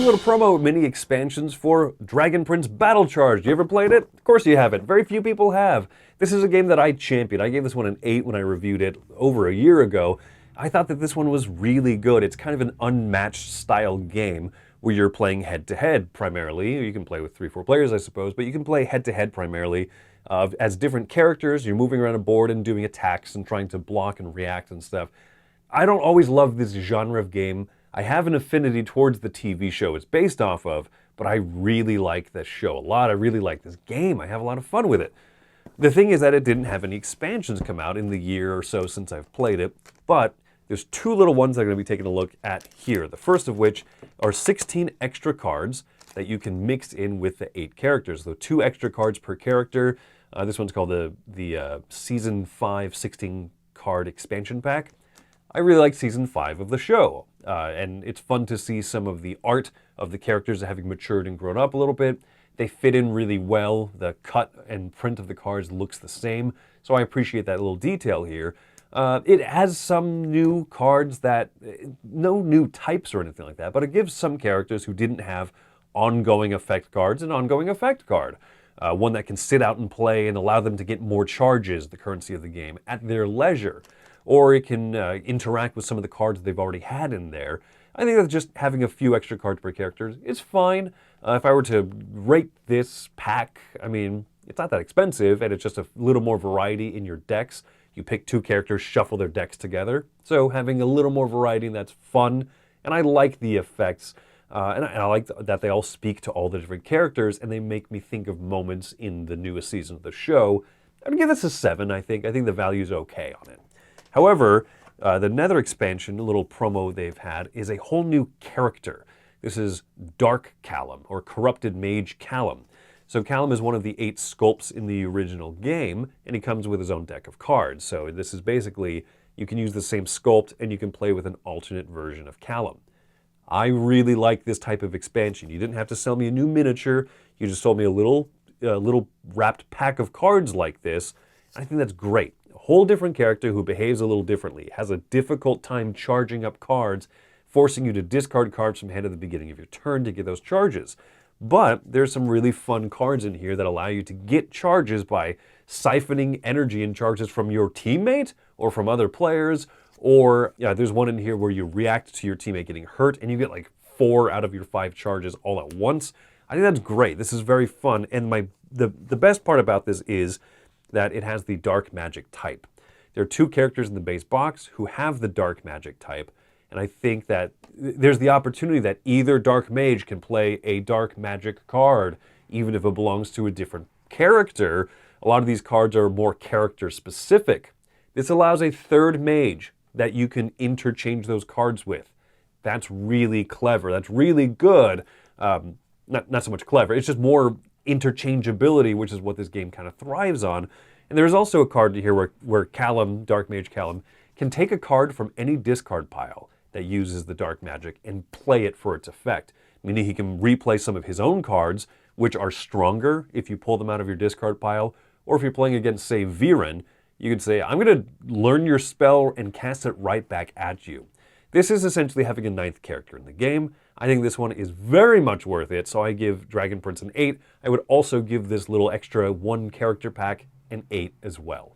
some little promo mini expansions for Dragon Prince Battlecharged. You ever played it? Of course you haven't. Very few people have. This is a game that I championed. I gave this one an 8 when I reviewed it over a year ago. I thought that this one was really good. It's kind of an unmatched style game where you're playing head-to-head primarily. You can play with 3-4 players, I suppose, but you can play head-to-head primarily as different characters. You're moving around a board and doing attacks and trying to block and react and stuff. I don't always love this genre of game. I have an affinity towards the TV show it's based off of, but I really like this show a lot. I really like this game. I have a lot of fun with it. The thing is that it didn't have any expansions come out in the year or so since I've played it, but there's 2 little ones I'm going to be taking a look at here. The first of which are 16 extra cards that you can mix in with the 8 characters. So 2 extra cards per character. This one's called the Season 5 16 card expansion pack. I really like Season 5 of the show, and it's fun to see some of the art of the characters having matured and grown up a little bit. They fit in really well. The cut and print of the cards looks the same, so I appreciate that little detail here. It has some new cards that, no new types or anything like that, but it gives some characters who didn't have ongoing effect cards an ongoing effect card. One that can sit out and play and allow them to get more charges, the currency of the game, at their leisure. Or it can interact with some of the cards they've already had in there. I think that just having a few extra cards per character is fine. If I were to rate this pack, I mean, it's not that expensive, and it's just a little more variety in your decks. You pick 2 characters, shuffle their decks together. So having a little more variety, that's fun. And I like the effects. And I like that they all speak to all the different characters, and they make me think of moments in the newest season of the show. I'm going to give this a 7, I think. I think the value's okay on it. However, the Nether expansion, a little promo they've had, is a whole new character. This is Dark Callum, or Corrupted Mage Callum. So Callum is one of the 8 sculpts in the original game, and he comes with his own deck of cards. So this is basically, you can use the same sculpt, and you can play with an alternate version of Callum. I really like this type of expansion. You didn't have to sell me a new miniature. You just sold me a little wrapped pack of cards like this. I think that's great. A whole different character who behaves a little differently, has a difficult time charging up cards, forcing you to discard cards from hand at the beginning of your turn to get those charges. But there's some really fun cards in here that allow you to get charges by siphoning energy and charges from your teammate or from other players. Or there's one in here where you react to your teammate getting hurt and you get like 4 out of your 5 charges all at once. I think that's great. This is very fun. And the best part about this is that it has the dark magic type. There are 2 characters in the base box who have the dark magic type. And I think that there's the opportunity that either Dark Mage can play a dark magic card, even if it belongs to a different character. A lot of these cards are more character specific. This allows a 3rd mage that you can interchange those cards with. That's really clever. That's really good. Not so much clever. It's just more interchangeability, which is what this game kind of thrives on. And there's also a card here where Callum, Dark Mage Callum, can take a card from any discard pile that uses the dark magic and play it for its effect. Meaning he can replay some of his own cards, which are stronger if you pull them out of your discard pile. Or if you're playing against, say, Viren, you could say, I'm going to learn your spell and cast it right back at you. This is essentially having a 9th character in the game. I think this one is very much worth it, so I give Dragon Prince an 8. I would also give this little extra 1 character pack an 8 as well.